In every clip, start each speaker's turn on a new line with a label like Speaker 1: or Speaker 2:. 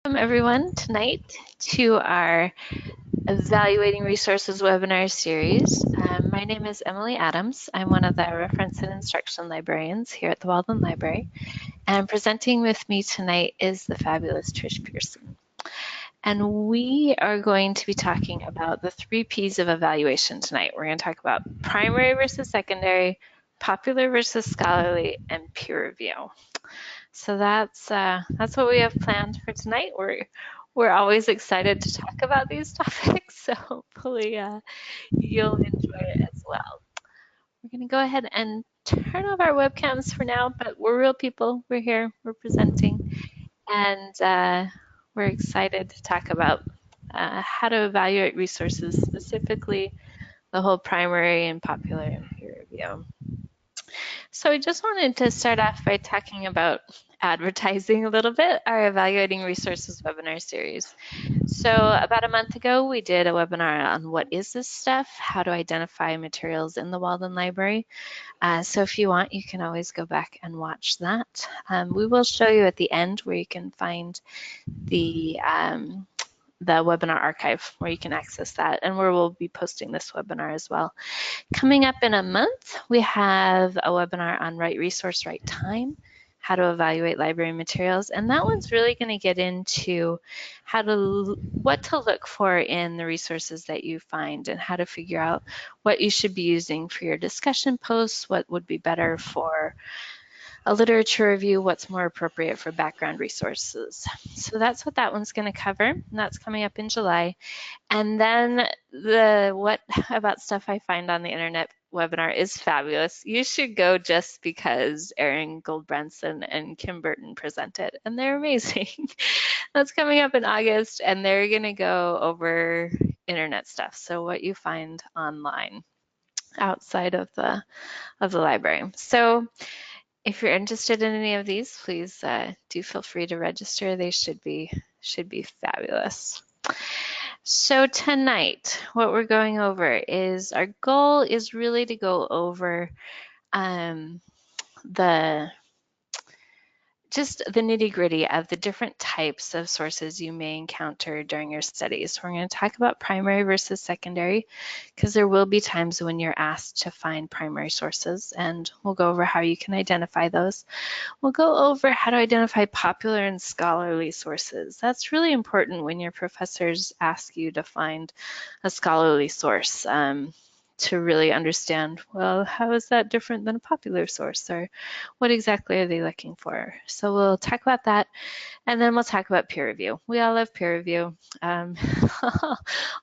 Speaker 1: Welcome everyone tonight to our Evaluating Resources webinar series. My name is Emily Adams. I'm one of the reference and instruction librarians here at the Walden Library, and presenting with me tonight is the fabulous Trish Pearson. And we are going to be talking about the 3 P's of evaluation tonight. We're going to talk about primary versus secondary, popular versus scholarly, and peer review. So that's what we have planned for tonight. We're always excited to talk about these topics, so hopefully you'll enjoy it as well. We're going to go ahead and turn off our webcams for now, but we're real people. We're here, we're presenting, and we're excited to talk about how to evaluate resources, specifically the whole primary and popular and peer review. So I just wanted to start off by talking about advertising a little bit, our Evaluating Resources webinar series. So about a month ago, we did a webinar on what is this stuff, how to identify materials in the Walden Library. So if you want, you can always go back and watch that. We will show you at the end where you can find the webinar archive where you can access that, and where we'll be posting this webinar as well. Coming up in a month, we have a webinar on right resource, right time, how to evaluate library materials, and that one's really going to get into what to look for in the resources that you find and how to figure out what you should be using for your discussion posts, what would be better for a literature review, what's more appropriate for background resources. So that's what that one's going to cover, and that's coming up in July. And then the What About Stuff I Find on the Internet webinar is fabulous. You should go just because Erin Goldbranson and Kim Burton present it, and they're amazing. That's coming up in August, and they're going to go over internet stuff, so what you find online outside of the library. So if you're interested in any of these, please do feel free to register. They should be fabulous. So tonight, what we're going over is our goal is really to go over just the nitty-gritty of the different types of sources you may encounter during your studies. We're going to talk about primary versus secondary, because there will be times when you're asked to find primary sources, and we'll go over how you can identify those. We'll go over how to identify popular and scholarly sources. That's really important when your professors ask you to find a scholarly source. To really understand, well, how is that different than a popular source, or what exactly are they looking for? So we'll talk about that, and then we'll talk about peer review. We all love peer review.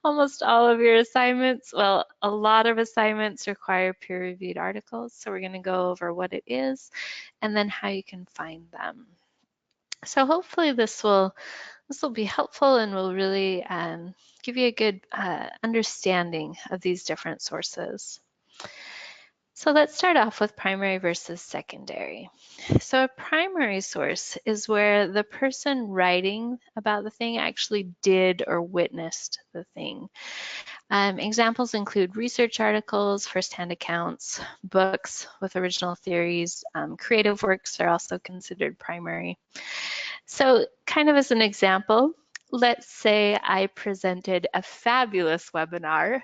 Speaker 1: Almost all of your assignments, well, a lot of assignments require peer-reviewed articles, so we're going to go over what it is and then how you can find them. So hopefully this will be helpful and will really give you a good understanding of these different sources. So let's start off with primary versus secondary. So a primary source is where the person writing about the thing actually did or witnessed the thing. Examples include research articles, first-hand accounts, books with original theories. Creative works are also considered primary. So kind of as an example, let's say I presented a fabulous webinar,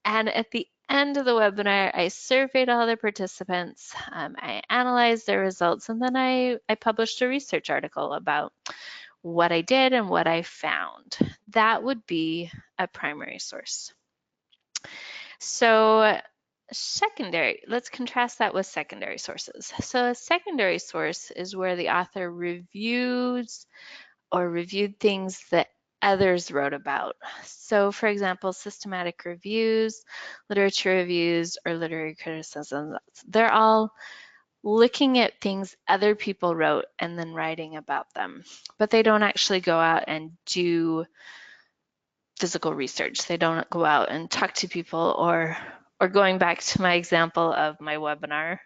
Speaker 1: and at the end of the webinar, I surveyed all the participants, I analyzed their results, and then I published a research article about what I did and what I found. That would be a primary source. So secondary, let's contrast that with secondary sources. So a secondary source is where the author reviews or reviewed things that others wrote about. So for example, systematic reviews, literature reviews, or literary criticism, they're all looking at things other people wrote and then writing about them, but they don't actually go out and do physical research. They don't go out and talk to people, or going back to my example of my webinar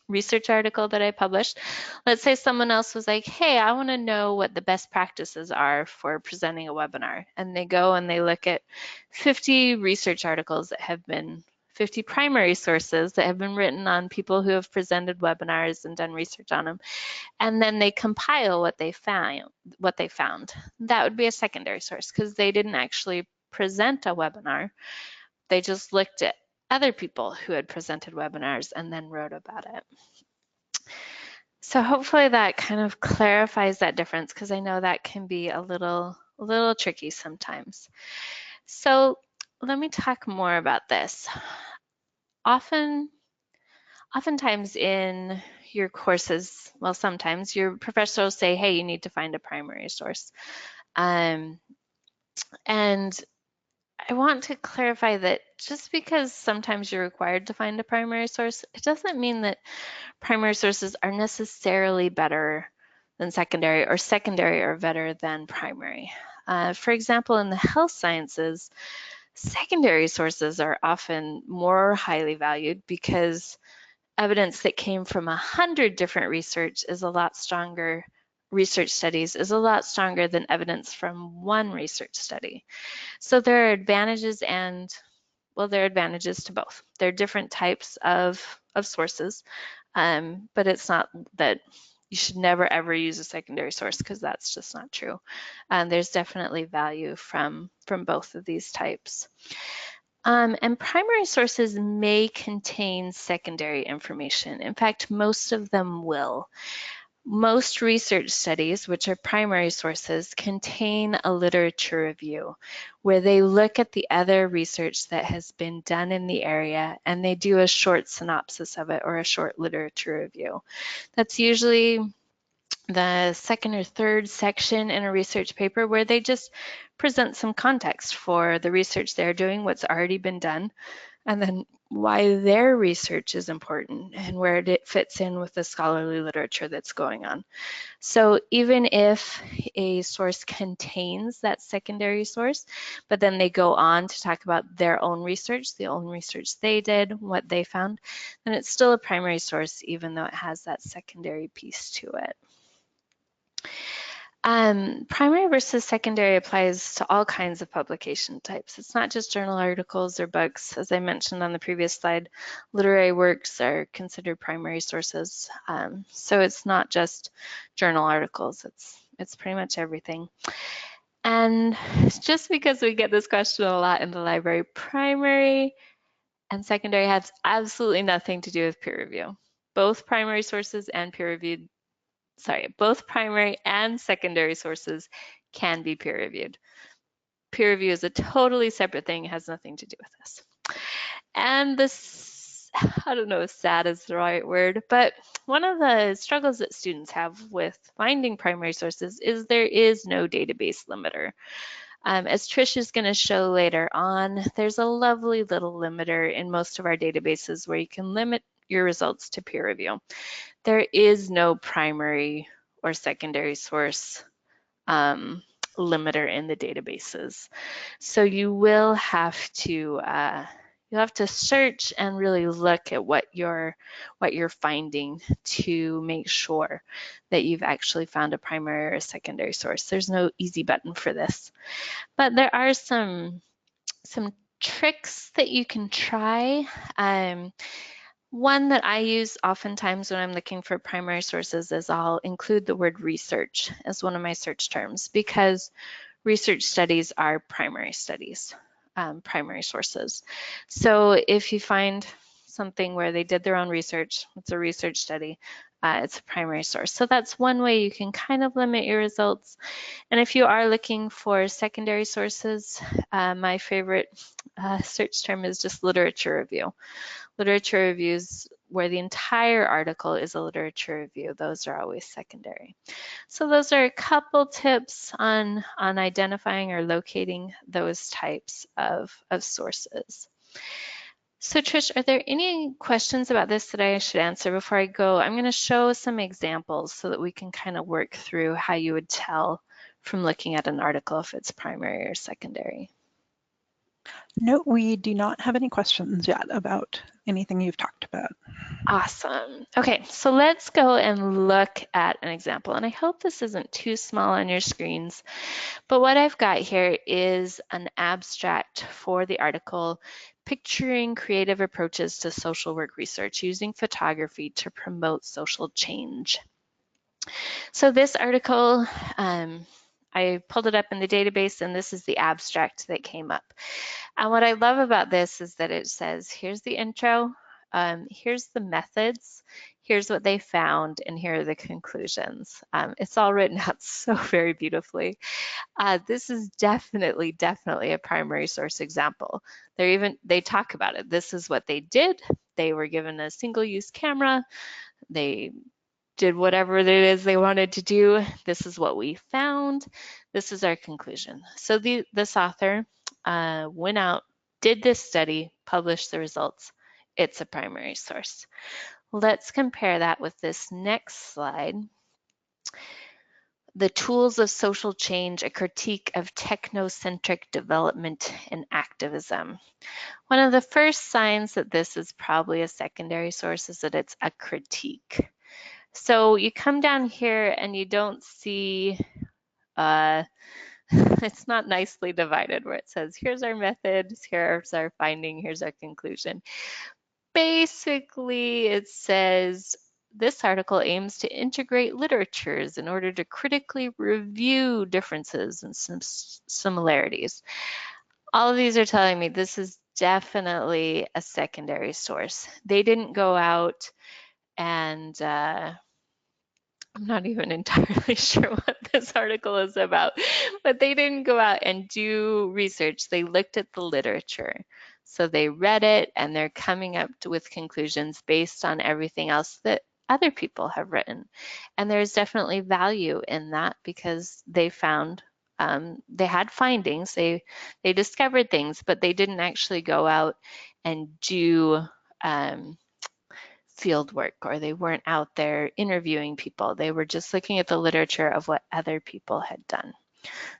Speaker 1: research article that I published. Let's say someone else was like, hey, I want to know what the best practices are for presenting a webinar. And they go and they look at 50 research articles that have been 50 primary sources that have been written on people who have presented webinars and done research on them, and then they compile what they found. That would be a secondary source because they didn't actually present a webinar. They just looked at other people who had presented webinars and then wrote about it. So hopefully that kind of clarifies that difference, because I know that can be a little tricky sometimes. So let me talk more about this. Oftentimes in your courses, well, sometimes your professor will say, hey, you need to find a primary source. And I want to clarify that just because sometimes you're required to find a primary source, it doesn't mean that primary sources are necessarily better than secondary, or secondary are better than primary. For example, in the health sciences, secondary sources are often more highly valued because evidence that came from 100 different research studies is a lot stronger than evidence from one research study. So there are advantages there are advantages to both. There are different types of sources, but it's not that you should never ever use a secondary source, because that's just not true. There's definitely value from both of these types. And primary sources may contain secondary information. In fact, most of them will. Most research studies, which are primary sources, contain a literature review where they look at the other research that has been done in the area and they do a short synopsis of it, or a short literature review. That's usually the second or third section in a research paper, where they just present some context for the research they're doing, what's already been done, and then why their research is important and where it fits in with the scholarly literature that's going on. So even if a source contains that secondary source, but then they go on to talk about their own research, the own research they did, what they found, then it's still a primary source, even though it has that secondary piece to it. Primary versus secondary applies to all kinds of publication types. It's not just journal articles or books. As I mentioned on the previous slide, literary works are considered primary sources. So it's not just journal articles, it's pretty much everything. And just because we get this question a lot in the library, primary and secondary has absolutely nothing to do with peer review. Both primary sources and both primary and secondary sources can be peer reviewed. Peer review is a totally separate thing. It has nothing to do with this. And this, I don't know if sad is the right word, but one of the struggles that students have with finding primary sources is there is no database limiter. As Trish is going to show later on, there's a lovely little limiter in most of our databases where you can limit your results to peer review. There is no primary or secondary source limiter in the databases. So you will have to search and really look at what you're finding to make sure that you've actually found a primary or a secondary source. There's no easy button for this, but there are some tricks that you can try. One that I use oftentimes when I'm looking for primary sources is I'll include the word research as one of my search terms, because research studies are primary studies, primary sources. So if you find something where they did their own research, it's a research study, it's a primary source. So that's one way you can kind of limit your results. And if you are looking for secondary sources, my favorite search term is just literature review. Literature reviews where the entire article is a literature review, those are always secondary. So those are a couple tips on identifying or locating those types of sources. So Trish, are there any questions about this that I should answer before I go? I'm going to show some examples so that we can kind of work through how you would tell from looking at an article if it's primary or secondary.
Speaker 2: No, we do not have any questions yet about anything you've talked about.
Speaker 1: Awesome. Okay, so let's go and look at an example. And I hope this isn't too small on your screens, but what I've got here is an abstract for the article, Picturing Creative Approaches to Social Work Research Using Photography to Promote Social Change. So this article, I pulled it up in the database, and this is the abstract that came up. And what I love about this is that it says, here's the intro, here's the methods, here's what they found, and here are the conclusions. It's all written out so very beautifully. This is definitely a primary source example. They talk about it. This is what they did. They were given a single-use camera. They did whatever it is they wanted to do. This is what we found. This is our conclusion. So this author went out, did this study, published the results. It's a primary source. Let's compare that with this next slide. The Tools of Social Change, a critique of technocentric development and activism. One of the first signs that this is probably a secondary source is that it's a critique. So you come down here and you don't see, it's not nicely divided where it says, here's our methods, here's our finding, here's our conclusion. Basically, it says, this article aims to integrate literatures in order to critically review differences and some similarities. All of these are telling me this is definitely a secondary source. They didn't go out and I'm not even entirely sure what this article is about, but they didn't go out and do research. They looked at the literature. So they read it and they're coming up with conclusions based on everything else that other people have written. And there's definitely value in that because they found, they had findings, they discovered things, but they didn't actually go out and do field work, or they weren't out there interviewing people. They were just looking at the literature of what other people had done.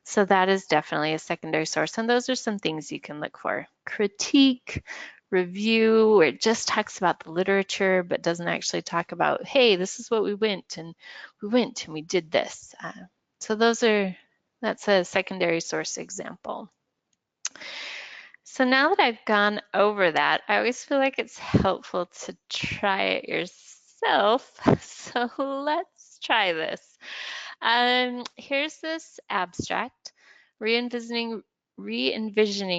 Speaker 1: So that is definitely a secondary source, and those are some things you can look for. Critique, review, where it just talks about the literature but doesn't actually talk about, hey, this is what we went and we did this. So that's a secondary source example. So now that I've gone over that, I always feel like it's helpful to try it yourself. So let's try this. Here's this abstract, re-envisioning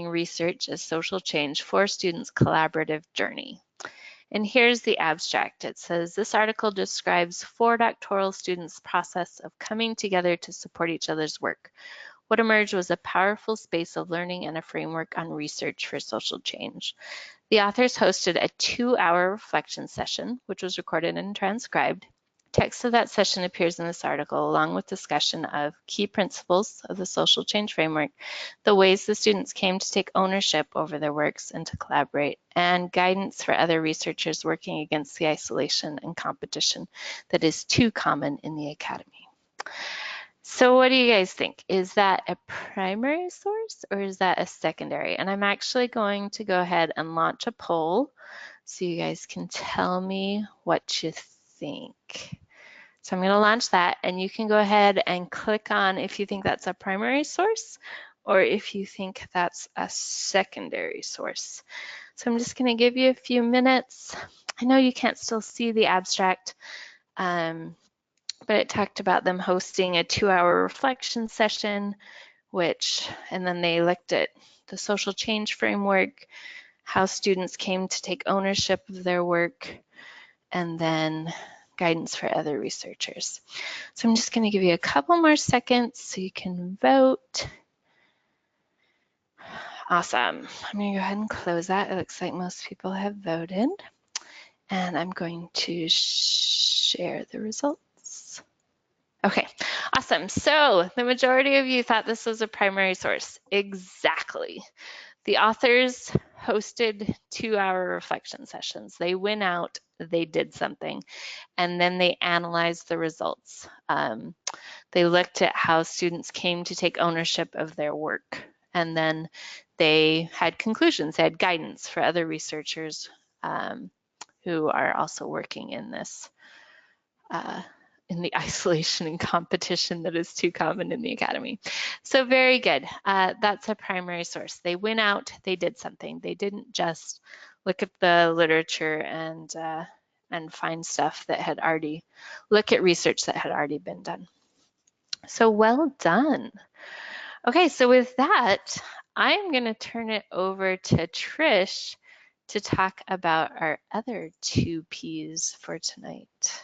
Speaker 1: research as social change for students' collaborative journey. And here's the abstract. It says, this article describes 4 doctoral students' process of coming together to support each other's work. What emerged was a powerful space of learning and a framework on research for social change. The authors hosted a 2-hour reflection session, which was recorded and transcribed. Text of that session appears in this article, along with discussion of key principles of the social change framework, the ways the students came to take ownership over their works and to collaborate, and guidance for other researchers working against the isolation and competition that is too common in the academy. So what do you guys think? Is that a primary source or is that a secondary? And I'm actually going to go ahead and launch a poll so you guys can tell me what you think. So I'm going to launch that, and you can go ahead and click on if you think that's a primary source or if you think that's a secondary source. So I'm just going to give you a few minutes. I know you can't still see the abstract, but it talked about them hosting a 2-hour reflection session, and then they looked at the social change framework, how students came to take ownership of their work, and then guidance for other researchers. So I'm just going to give you a couple more seconds so you can vote. Awesome. I'm going to go ahead and close that. It looks like most people have voted. And I'm going to share the results. Okay, awesome. So the majority of you thought this was a primary source. Exactly. The authors hosted 2-hour reflection sessions. They went out, they did something, and then they analyzed the results. They looked at how students came to take ownership of their work, and then they had conclusions, they had guidance for other researchers who are also working in this, in the isolation and competition that is too common in the academy. So very good. That's a primary source. They went out, they did something. They didn't just look at the literature and find stuff that had already, look at research that had already been done. So well done. Okay, so with that, I'm going to turn it over to Trish to talk about our other two P's for tonight.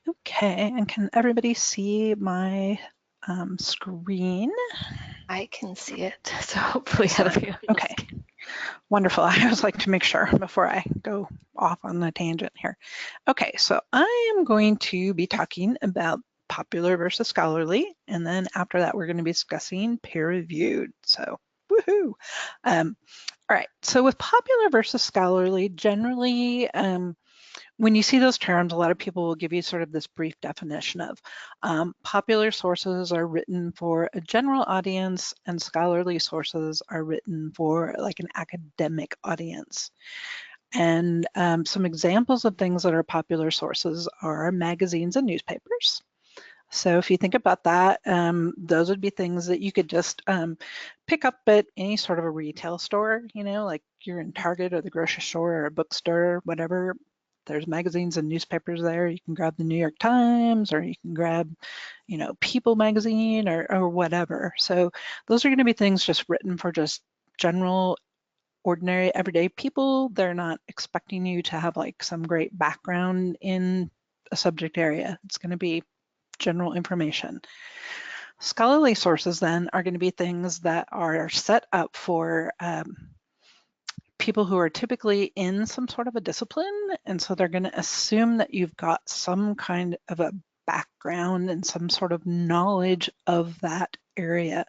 Speaker 2: Okay, and can everybody see my screen?
Speaker 1: I can see it, so hopefully everyone
Speaker 2: Okay, wonderful. I always like to make sure before I go off on the tangent here. Okay, so I am going to be talking about popular versus scholarly, and then after that we're going to be discussing peer-reviewed. So woohoo! All right, so with popular versus scholarly, generally when you see those terms, a lot of people will give you sort of this brief definition of popular sources are written for a general audience and scholarly sources are written for like an academic audience. And some examples of things that are popular sources are magazines and newspapers. So if you think about that, those would be things that you could just pick up at any sort of a retail store, you know, like you're in Target or the grocery store or a bookstore, whatever. There's magazines and newspapers there. You can grab the New York Times or you can grab, you know, People magazine or whatever. So those are going to be things just written for just general, ordinary, everyday people. They're not expecting you to have like some great background in a subject area. It's going to be general information. Scholarly sources then are going to be things that are set up for people who are typically in some sort of a discipline, and so they're going to assume that you've got some kind of a background and some sort of knowledge of that area.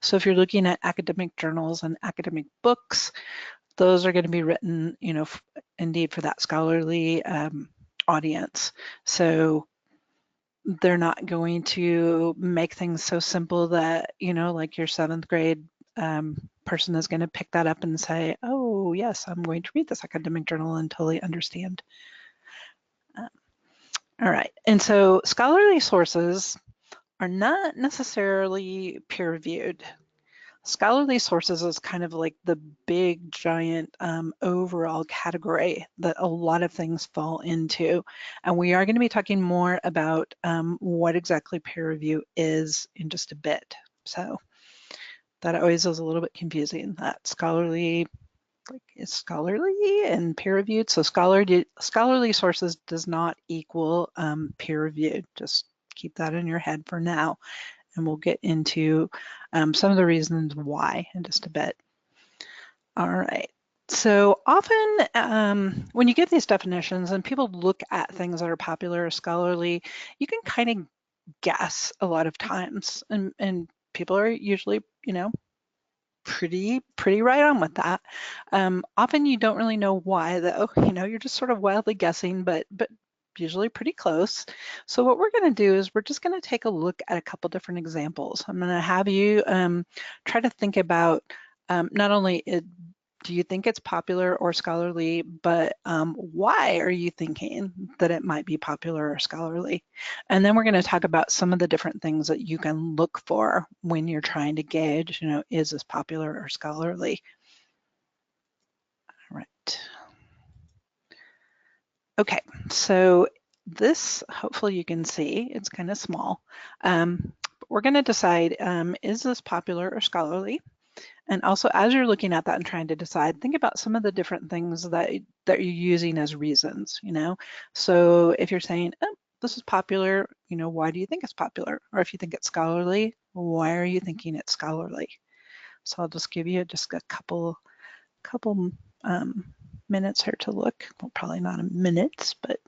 Speaker 2: So if you're looking at academic journals and academic books, those are going to be written, you know, indeed for that scholarly audience. So they're not going to make things so simple that, you know, like your 7th grade person is going to pick that up and say, oh, yes, I'm going to read this academic journal and totally understand. All right. And so scholarly sources are not necessarily peer-reviewed. Scholarly sources is kind of like the big giant overall category that a lot of things fall into. And we are going to be talking more about what exactly peer review is in just a bit. So that always is a little bit confusing, that scholarly like is scholarly and peer reviewed. So scholarly sources does not equal peer reviewed. Just keep that in your head for now. And we'll get into some of the reasons why in just a bit. All right. So often when you get these definitions and people look at things that are popular or scholarly, you can kind of guess a lot of times, and people are usually, you know, pretty right on with that. Often you don't really know why though, you know, you're just sort of wildly guessing, but usually pretty close. So what we're going to do is we're just going to take a look at a couple different examples. I'm going to have you try to think about not only do you think it's popular or scholarly, but why are you thinking that it might be popular or scholarly? And then we're going to talk about some of the different things that you can look for when you're trying to gauge, you know, is this popular or scholarly? All right. Okay, so this, hopefully you can see, it's kind of small. But we're going to decide, is this popular or scholarly? And also, as you're looking at that and trying to decide, think about some of the different things that you're using as reasons, you know? So if you're saying, oh, this is popular, you know, why do you think it's popular? Or if you think it's scholarly, why are you thinking it's scholarly? So I'll just give you just a couple minutes here to look. Well, probably not a minute, but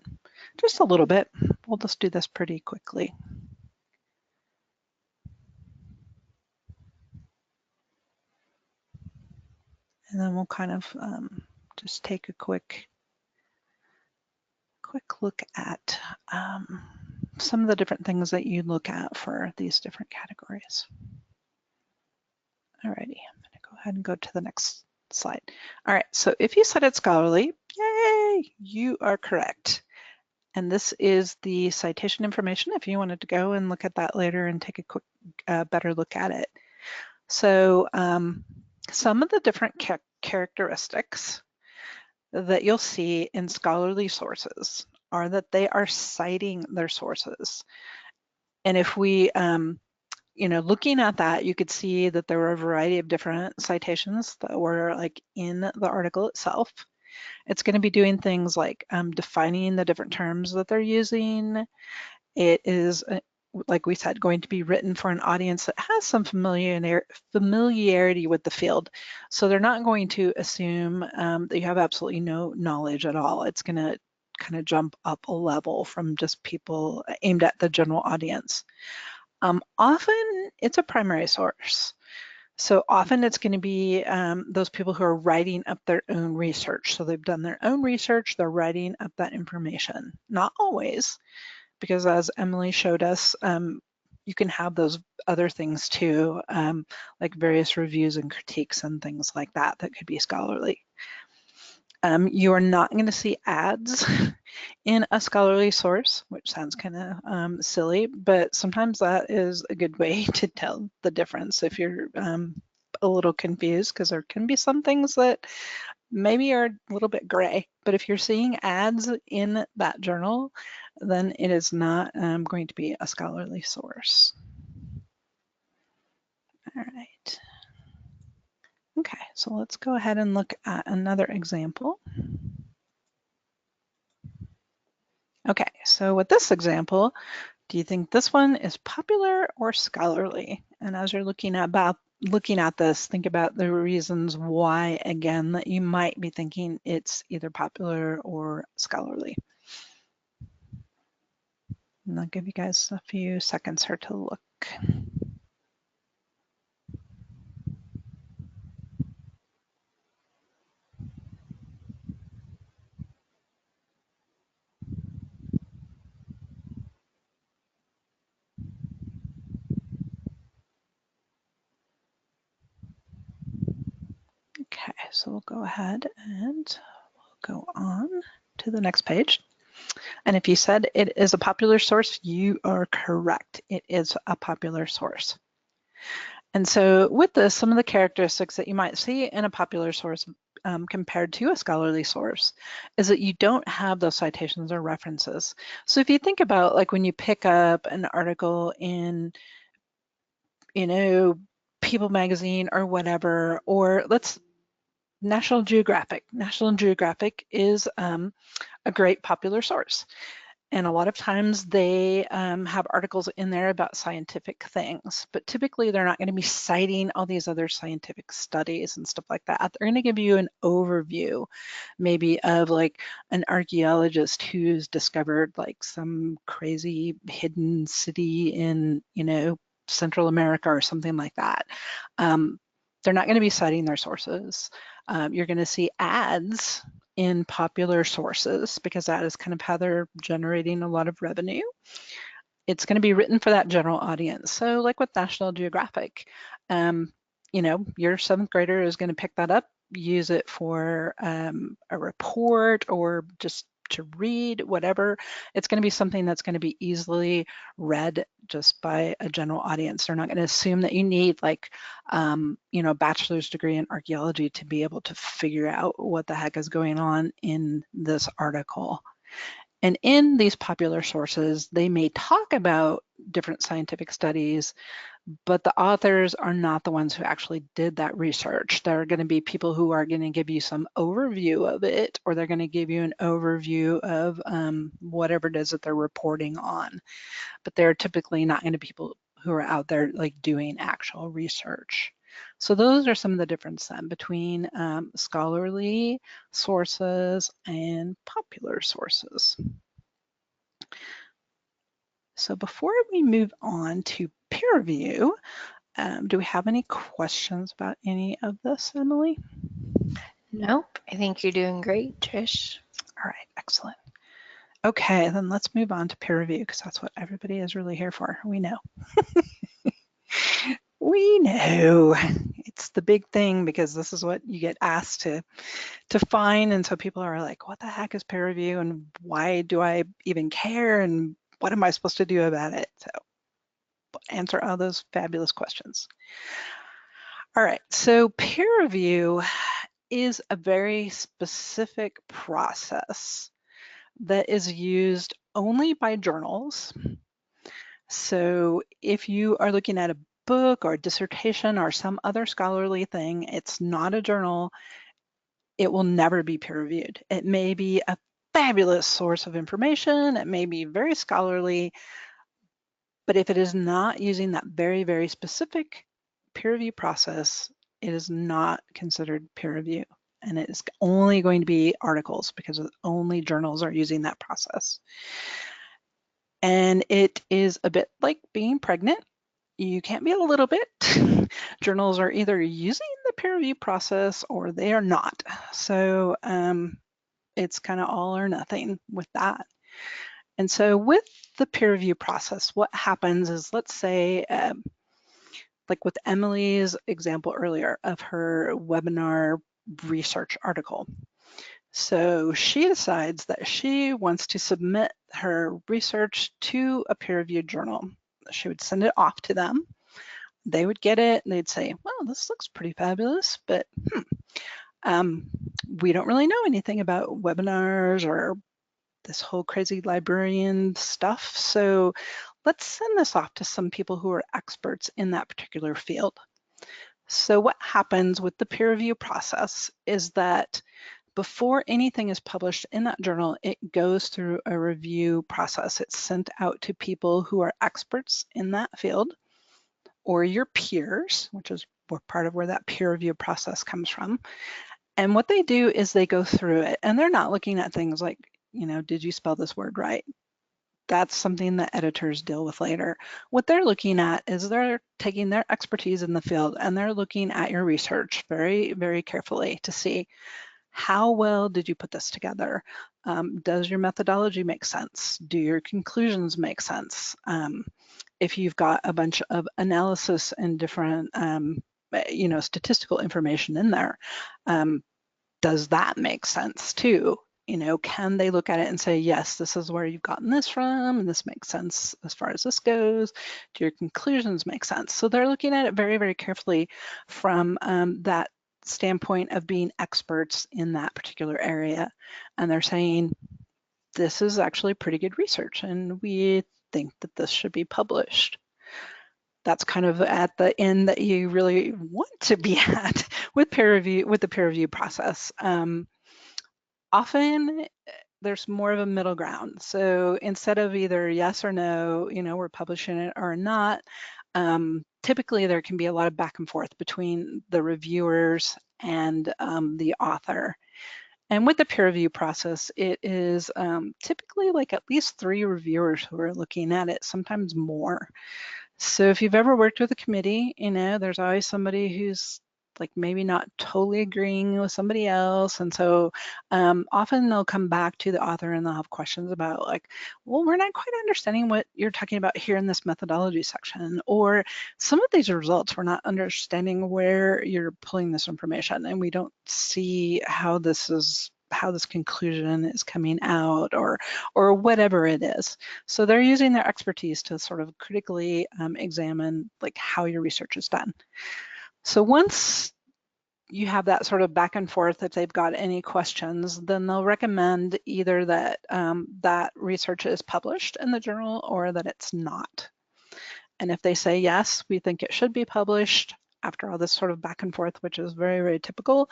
Speaker 2: just a little bit. We'll just do this pretty quickly. And then we'll kind of just take a quick look at some of the different things that you look at for these different categories. Alrighty, I'm going to go ahead and go to the next slide. All right, so if you said it's scholarly, yay, you are correct. And this is the citation information if you wanted to go and look at that later and take a quick, better look at it. So some of the different characteristics that you'll see in scholarly sources are that they are citing their sources. And if we, looking at that, you could see that there were a variety of different citations that were like in the article itself. It's going to be doing things like defining the different terms that they're using. It is, like we said, going to be written for an audience that has some familiarity with the field. So they're not going to assume that you have absolutely no knowledge at all. It's going to kind of jump up a level from just people aimed at the general audience. Often it's a primary source. So often it's going to be those people who are writing up their own research. So they've done their own research, they're writing up that information. Not always, because as Emily showed us, you can have those other things too, like various reviews and critiques and things like that that could be scholarly. You are not going to see ads in a scholarly source, which sounds kind of silly, but sometimes that is a good way to tell the difference if you're a little confused, because there can be some things that maybe are a little bit gray. But if you're seeing ads in that journal, then it is not going to be a scholarly source. All right. Okay, so let's go ahead and look at another example. Okay, so with this example, do you think this one is popular or scholarly? And as you're looking at this, think about the reasons why, again, that you might be thinking it's either popular or scholarly. And I'll give you guys a few seconds here to look. Okay, so we'll go ahead and we'll go on to the next page. And if you said it is a popular source, you are correct. It is a popular source. And so with this, some of the characteristics that you might see in a popular source compared to a scholarly source is that you don't have those citations or references. So if you think about like when you pick up an article in, People magazine or whatever, or National Geographic. National Geographic is a great popular source. And a lot of times they have articles in there about scientific things, but typically they're not going to be citing all these other scientific studies and stuff like that. They're going to give you an overview, maybe of like an archaeologist who's discovered like some crazy hidden city in, Central America or something like that. They're not going to be citing their sources. You're going to see ads in popular sources because that is kind of how they're generating a lot of revenue. It's going to be written for that general audience. So like with National Geographic, your seventh grader is going to pick that up, use it for a report or just to read, whatever. It's going to be something that's going to be easily read just by a general audience. They're not going to assume that you need like, a bachelor's degree in archaeology to be able to figure out what the heck is going on in this article. And in these popular sources, they may talk about different scientific studies, but the authors are not the ones who actually did that research. They're going to be people who are going to give you some overview of it, or they're going to give you an overview of whatever it is that they're reporting on. But they're typically not going to be people who are out there like doing actual research. So those are some of the differences then between scholarly sources and popular sources. So before we move on to peer review, do we have any questions about any of this, Emily?
Speaker 1: Nope, I think you're doing great, Trish.
Speaker 2: All right, excellent. Okay, then let's move on to peer review because that's what everybody is really here for. We know. We know. It's the big thing because this is what you get asked to find. And so people are like, what the heck is peer review and why do I even care and what am I supposed to do about it? So answer all those fabulous questions. All right, so peer review is a very specific process that is used only by journals. So if you are looking at a book or a dissertation or some other scholarly thing, it's not a journal, it will never be peer reviewed. It may be a fabulous source of information, it may be very scholarly, but if it is not using that very, very specific peer review process, it is not considered peer review. And it is only going to be articles because only journals are using that process. And it is a bit like being pregnant. You can't be a little bit. Journals are either using the peer review process or they are not. So it's kind of all or nothing with that. And so with the peer review process, what happens is, let's say, like with Emily's example earlier of her webinar research article. So she decides that she wants to submit her research to a peer-reviewed journal. She would send it off to them. They would get it and they'd say, well, this looks pretty fabulous, but we don't really know anything about webinars or this whole crazy librarian stuff. So let's send this off to some people who are experts in that particular field. So what happens with the peer review process is that before anything is published in that journal, it goes through a review process. It's sent out to people who are experts in that field or your peers, which is part of where that peer review process comes from. And what they do is they go through it and they're not looking at things like, did you spell this word right? That's something that editors deal with later. What they're looking at is they're taking their expertise in the field and they're looking at your research very, very carefully to see how well did you put this together? Does your methodology make sense? Do your conclusions make sense? If you've got a bunch of analysis and different, statistical information in there, does that make sense too? Can they look at it and say, yes, this is where you've gotten this from, and this makes sense as far as this goes? Do your conclusions make sense? So they're looking at it very, very carefully from that standpoint of being experts in that particular area. And they're saying, this is actually pretty good research, and we think that this should be published. That's kind of at the end that you really want to be at with peer review, with the peer review process. Often there's more of a middle ground. So instead of either yes or no, we're publishing it or not, typically there can be a lot of back and forth between the reviewers and the author. And with the peer review process, it is typically like at least 3 reviewers who are looking at it, sometimes more. So if you've ever worked with a committee, there's always somebody who's like maybe not totally agreeing with somebody else. And so often they'll come back to the author and they'll have questions about like, well, we're not quite understanding what you're talking about here in this methodology section, or some of these results, we're not understanding where you're pulling this information and we don't see how this conclusion is coming out, or whatever it is. So they're using their expertise to sort of critically examine like how your research is done. So once you have that sort of back and forth, if they've got any questions, then they'll recommend either that that research is published in the journal or that it's not. And if they say, yes, we think it should be published, after all this sort of back and forth, which is very, very typical,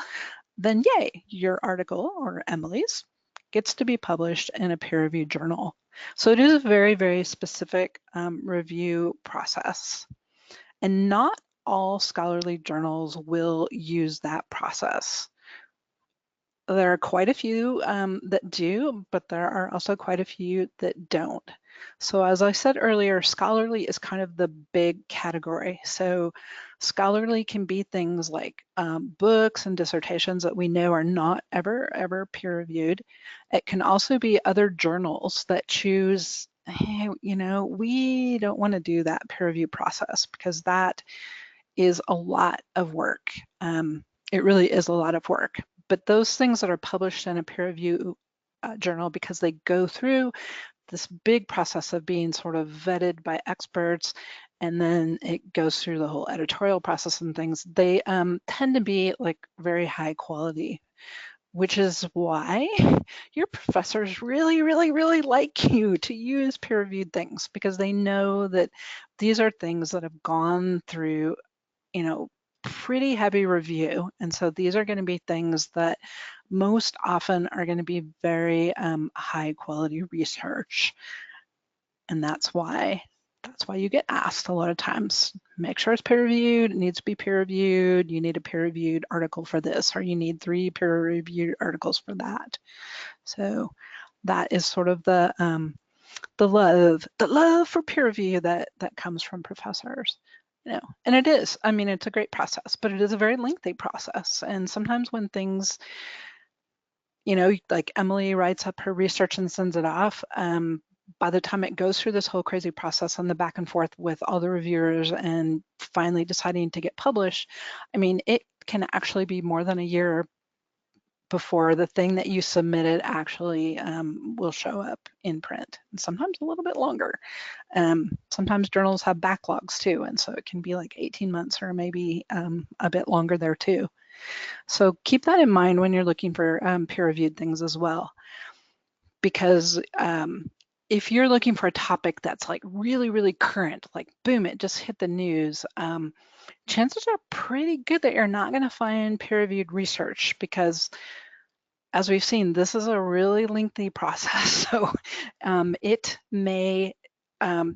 Speaker 2: then yay, your article, or Emily's, gets to be published in a peer-reviewed journal. So it is a very, very specific review process. And not all scholarly journals will use that process. There are quite a few that do, but there are also quite a few that don't. So as I said earlier, scholarly is kind of the big category. So scholarly can be things like books and dissertations that we know are not ever peer reviewed. It can also be other journals that choose, hey, you know, we don't want to do that peer review process because that is a lot of work. It really is a lot of work. But those things that are published in a peer review journal, because they go through this big process of being sort of vetted by experts, and then it goes through the whole editorial process and things, they tend to be like very high quality, which is why your professors really like you to use peer-reviewed things, because they know that these are things that have gone through, you know, pretty heavy review. And so these are going to be things that most often are going to be very high quality research. And that's why you get asked a lot of times, make sure it's peer reviewed, it needs to be peer reviewed, you need a peer reviewed article for this, or you need 3 peer reviewed articles for that. So that is sort of the love for peer review that comes from professors. You know, and it is, I mean, it's a great process, but it is a very lengthy process. And sometimes when things, you know, like Emily writes up her research and sends it off, by the time it goes through this whole crazy process and the back and forth with all the reviewers and finally deciding to get published, I mean, it can actually be more than a year before the thing that you submitted actually will show up in print, and sometimes a little bit longer. Sometimes journals have backlogs too, and so it can be like 18 months or maybe a bit longer there too. So keep that in mind when you're looking for peer-reviewed things as well, because if you're looking for a topic that's like really current, like boom, it just hit the news, chances are pretty good that you're not going to find peer-reviewed research, because as we've seen, this is a really lengthy process. So it may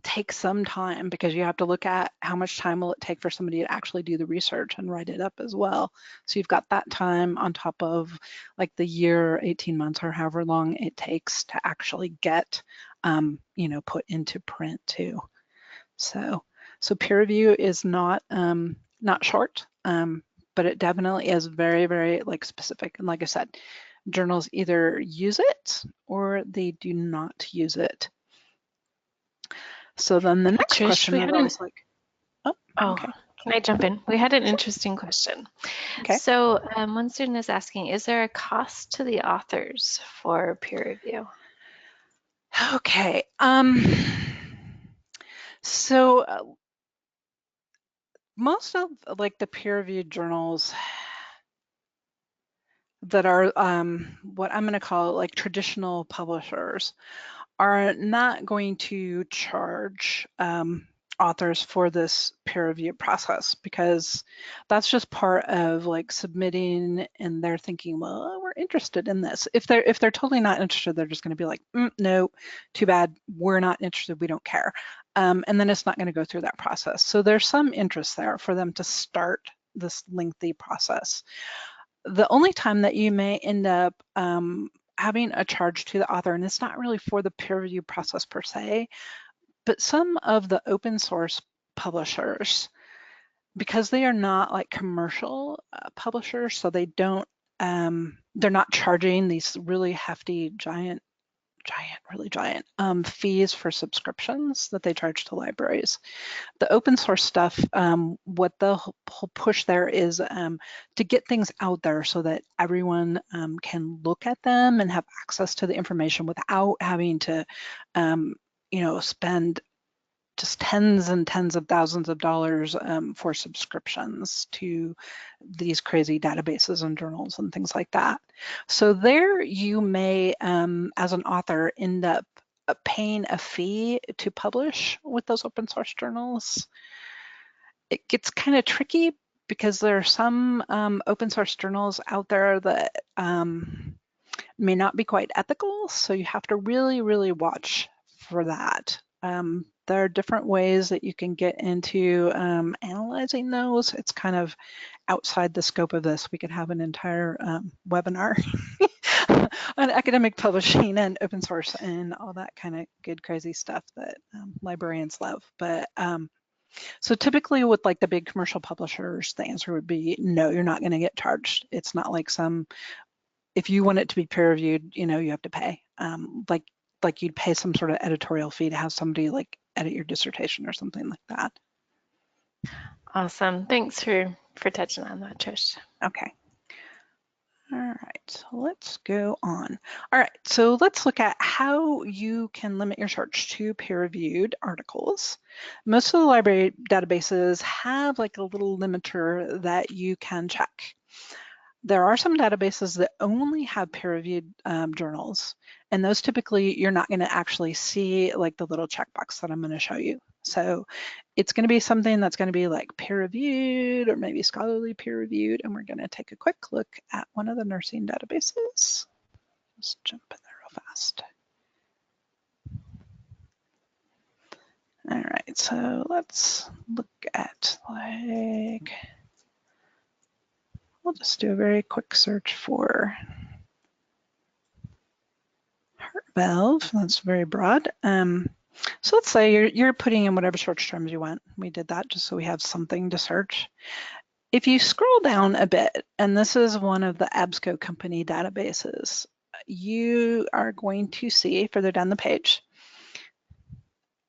Speaker 2: take some time, because you have to look at how much time will it take for somebody to actually do the research and write it up as well. So you've got that time on top of like the year, 18 months, or however long it takes to actually get, you know, put into print too. So peer review is not short, but it definitely is very like specific. And like I said, journals either use it or they do not use it. So then the
Speaker 1: Hey,
Speaker 2: next
Speaker 1: Trish,
Speaker 2: question
Speaker 1: we
Speaker 2: is
Speaker 1: had an
Speaker 2: always like, oh,
Speaker 1: oh,
Speaker 2: okay,
Speaker 1: can I jump in? We had an interesting question.
Speaker 2: okay,
Speaker 1: So one student is asking, is there a cost to the authors for peer review?
Speaker 2: okay. So most of like the peer-reviewed journals that are what I'm going to call like traditional publishers are not going to charge authors for this peer review process, because that's just part of like submitting, and they're thinking, well, we're interested in this. If they're totally not interested, they're just going to be like, no, too bad, we're not interested, we don't care, and then it's not going to go through that process. So there's some interest there for them to start this lengthy process. The only time that you may end up having a charge to the author, and it's not really for the peer review process per se, but some of the open source publishers, because they are not like commercial publishers, so they don't, they're not charging these really hefty, really giant fees for subscriptions that they charge to libraries. The open source stuff, what the whole push there is to get things out there so that everyone can look at them and have access to the information without having to, you know, spend just tens and tens of thousands of dollars for subscriptions to these crazy databases and journals and things like that. So there you may, as an author, end up paying a fee to publish with those open source journals. It gets kind of tricky because there are some open source journals out there that may not be quite ethical. So you have to really watch for that. there are different ways that you can get into analyzing those. It's kind of outside the scope of this. We could have an entire webinar on academic publishing and open source and all that kind of good, crazy stuff that librarians love. But so typically with like the big commercial publishers, the answer would be no, you're not going to get charged. It's not like if you want it to be peer reviewed, you have to pay. Like you'd pay some sort of editorial fee to have somebody like edit your dissertation or something like that.
Speaker 1: Awesome. Thanks for touching on that, Trish.
Speaker 2: Okay. All right, so let's go on. All right, so let's look at how you can limit your search to peer-reviewed articles. Most of the library databases have like a little limiter that you can check. There are some databases that only have peer-reviewed journals, and those typically you're not going to actually see like the little checkbox that I'm going to show you. So it's going to be something that's going to be like peer-reviewed or maybe scholarly peer-reviewed, and we're going to take a quick look at one of the nursing databases. Let's jump in there real fast. All right, so let's look at like, we'll just do a very quick search for heart valve. That's very broad. So let's say you're putting in whatever search terms you want. We did that just so we have something to search. If you scroll down a bit, and this is one of the ABSCO company databases, you are going to see further down the page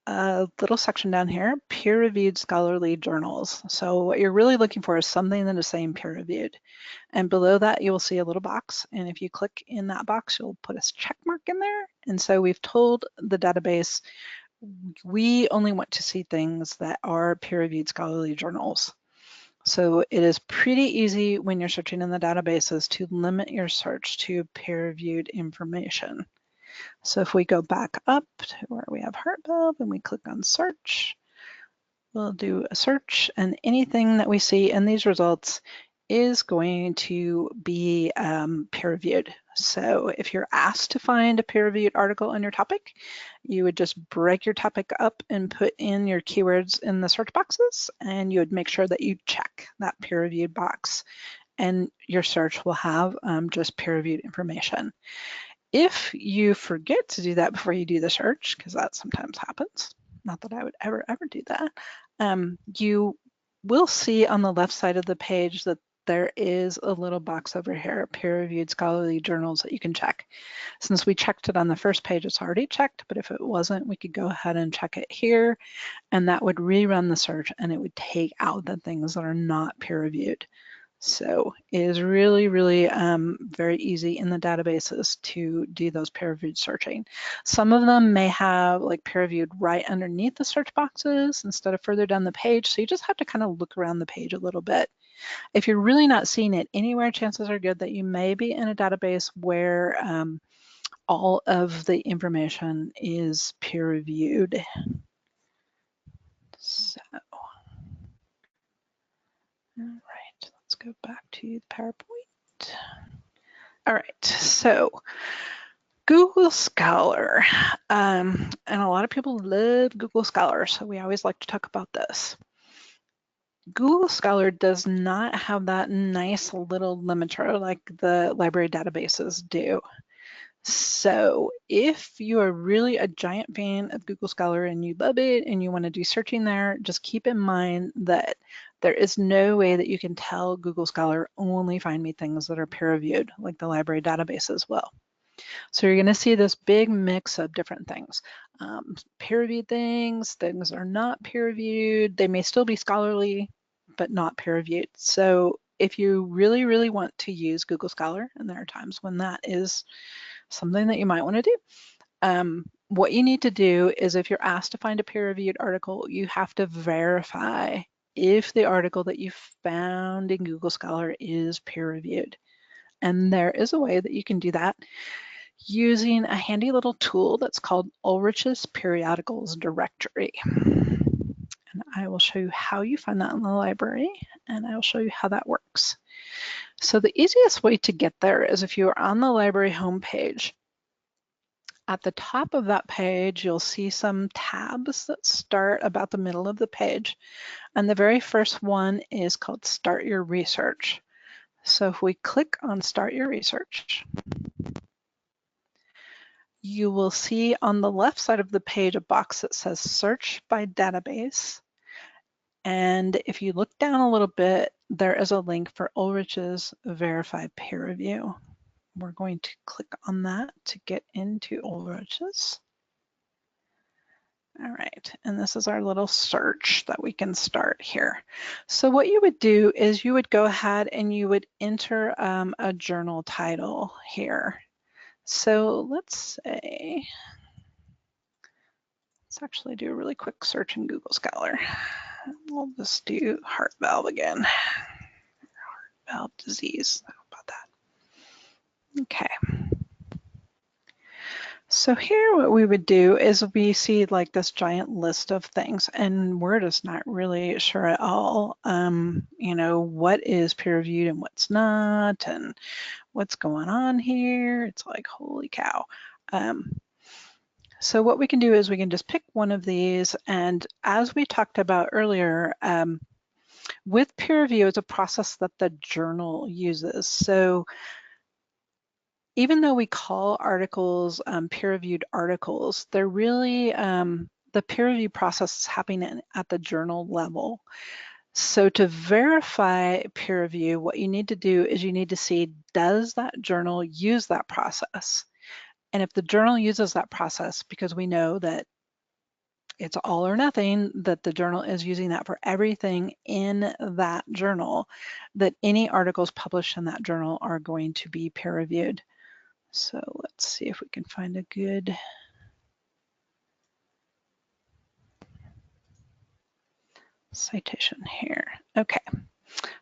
Speaker 2: a little section down here, peer-reviewed scholarly journals. So what you're really looking for is something that is saying peer-reviewed. And below that, you will see a little box. And if you click in that box, you'll put a check mark in there. And so we've told the database, we only want to see things that are peer-reviewed scholarly journals. So it is pretty easy when you're searching in the databases to limit your search to peer-reviewed information. So if we go back up to where we have heart valve and we click on search, we'll do a search, and anything that we see in these results is going to be peer-reviewed. So if you're asked to find a peer-reviewed article on your topic, you would just break your topic up and put in your keywords in the search boxes, and you would make sure that you check that peer-reviewed box, and your search will have just peer-reviewed information. If you forget to do that before you do the search, because that sometimes happens, not that I would ever do that, you will see on the left side of the page that there is a little box over here, peer-reviewed scholarly journals, that you can check. Since we checked it on the first page, it's already checked, but if it wasn't, we could go ahead and check it here, and that would rerun the search, and it would take out the things that are not peer-reviewed. So it is really, really very easy in the databases to do those peer-reviewed searching. Some of them may have like peer-reviewed right underneath the search boxes instead of further down the page. So you just have to kind of look around the page a little bit. If you're really not seeing it anywhere, chances are good that you may be in a database where all of the information is peer-reviewed. So, all right, let's go back to the PowerPoint. All right, so Google Scholar, and a lot of people love Google Scholar, so we always like to talk about this. Google Scholar does not have that nice little limiter like the library databases do. So if you are really a giant fan of Google Scholar and you love it and you want to do searching there, just keep in mind that there is no way that you can tell Google Scholar only find me things that are peer-reviewed like the library databases will. So you're going to see this big mix of different things. Peer-reviewed things are not peer-reviewed. They may still be scholarly, but not peer-reviewed. So if you really, really want to use Google Scholar, and there are times when that is something that you might want to do, what you need to do is if you're asked to find a peer-reviewed article, you have to verify if the article that you found in Google Scholar is peer-reviewed. And there is a way that you can do that using a handy little tool that's called Ulrich's Periodicals Directory. And I will show you how you find that in the library, and I will show you how that works. So the easiest way to get there is if you are on the library homepage At the top of that page, you'll see some tabs that start about the middle of the page. And the very first one is called Start Your Research. So if we click on Start Your Research, you will see on the left side of the page a box that says Search by Database. And if you look down a little bit, there is a link for Ulrich's Verified Peer Review. We're going to click on that to get into Ulrich's. All right, and this is our little search that we can start here. So what you would do is you would go ahead and you would enter a journal title here. So let's say, let's actually do a really quick search in Google Scholar. We'll just do heart valve again. Heart valve disease, how about that? Okay. So here what we would do is we see like this giant list of things and we're just not really sure at all, you know, what is peer reviewed and what's not and what's going on here. It's like, holy cow. So what we can do is we can just pick one of these, and as we talked about earlier, with peer review, it's a process that the journal uses. So even though we call articles peer-reviewed articles, they're really, the peer review process is happening at the journal level. So to verify peer review, what you need to do is you need to see, does that journal use that process? And if the journal uses that process, because we know that it's all or nothing, that the journal is using that for everything in that journal, that any articles published in that journal are going to be peer reviewed. So let's see if we can find a good citation here. Okay,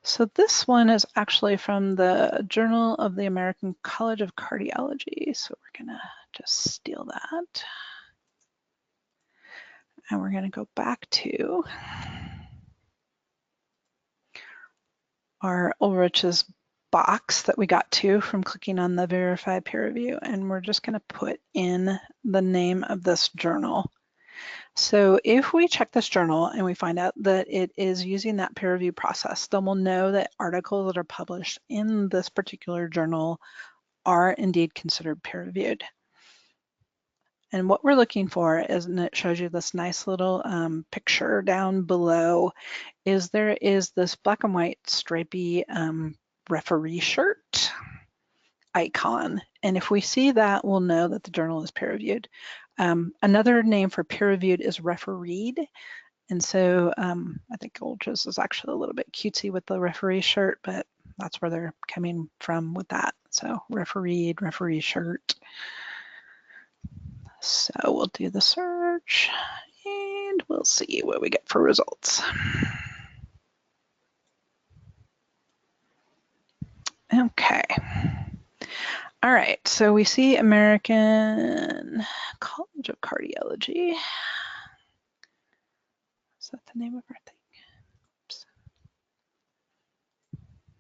Speaker 2: so this one is actually from the Journal of the American College of Cardiology. So we're gonna just steal that. And we're gonna go back to our Ulrich's box that we got to from clicking on the verify peer review, and we're just going to put in the name of this journal. So if we check this journal and we find out that it is using that peer review process, then we'll know that articles that are published in this particular journal are indeed considered peer reviewed. And what we're looking for is, and it shows you this nice little picture down below, is there is this black and white stripy referee shirt icon. And if we see that, we'll know that the journal is peer reviewed. Another name for peer reviewed is refereed. And so I think Ultra's is actually a little bit cutesy with the referee shirt, but that's where they're coming from with that. So refereed, referee shirt. So we'll do the search and we'll see what we get for results. Okay. All right, so we see American College of Cardiology. Is that the name of our thing? Oops.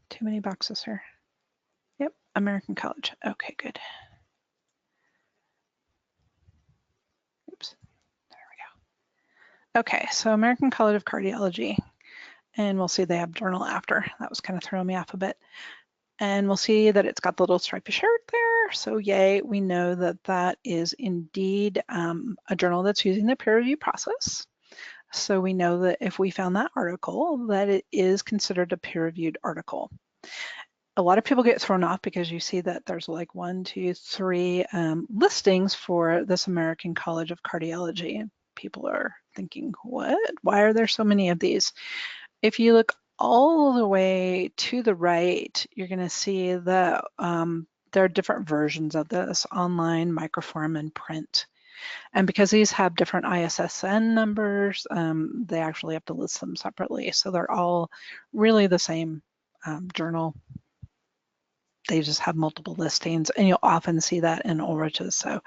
Speaker 2: Too many boxes here. Yep, American College. Okay, good. Oops, there we go. Okay, so American College of Cardiology, and we'll see they have journal after. That was kind of throwing me off a bit. And we'll see that it's got the little stripy shirt there. So yay, we know that that is indeed a journal that's using the peer review process. So we know that if we found that article, that it is considered a peer-reviewed article. A lot of people get thrown off because you see that there's like 1, 2, 3 listings for this American College of Cardiology. People are thinking, what? Why are there so many of these? If you look all the way to the right, you're going to see that there are different versions of this: online, microform, and print. And because these have different ISSN numbers, they actually have to list them separately. So they're all really the same journal they just have multiple listings, and you'll often see that in Ulrich's. So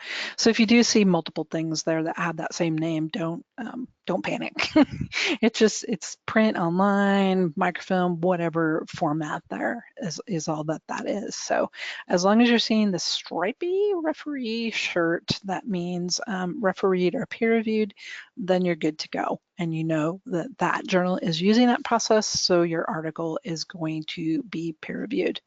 Speaker 2: if you do see multiple things there that have that same name, don't panic. It's print, online, microfilm, whatever format there is all that is. So as long as you're seeing the stripy referee shirt, that means refereed or peer reviewed, then you're good to go. And you know that that journal is using that process, so your article is going to be peer reviewed.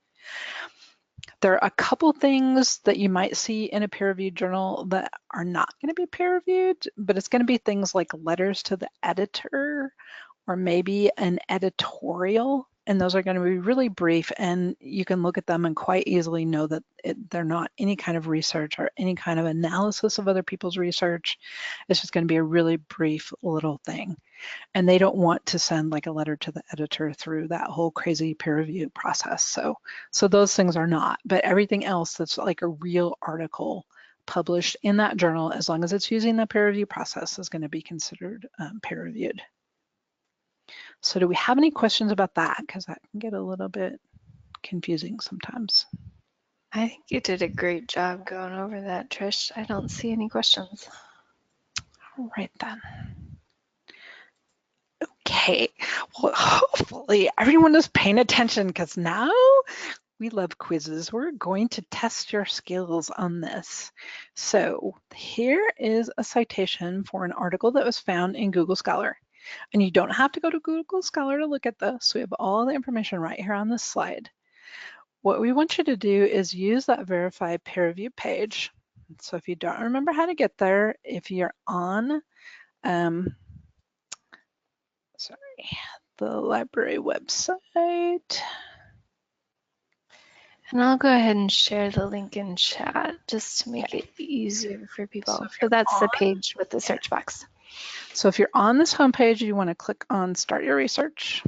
Speaker 2: There are a couple things that you might see in a peer-reviewed journal that are not going to be peer-reviewed, but it's going to be things like letters to the editor or maybe an editorial, and those are going to be really brief, and you can look at them and quite easily know that they're not any kind of research or any kind of analysis of other people's research. It's just going to be a really brief little thing. And they don't want to send like a letter to the editor through that whole crazy peer review process. So those things are not, but everything else that's like a real article published in that journal, as long as it's using the peer review process, is going to be considered peer reviewed. So do we have any questions about that? Because that can get a little bit confusing sometimes.
Speaker 1: I think you did a great job going over that, Trish. I don't see any questions.
Speaker 2: All right then. Okay, well, hopefully everyone is paying attention, because now we love quizzes. We're going to test your skills on this. So here is a citation for an article that was found in Google Scholar. And you don't have to go to Google Scholar to look at this. We have all the information right here on this slide. What we want you to do is use that verified peer review page. So if you don't remember how to get there, if you're on the library website.
Speaker 1: And I'll go ahead and share the link in chat just to make it easier for people. So that's the page with the search box.
Speaker 2: So if you're on this homepage, you want to click on Start Your Research.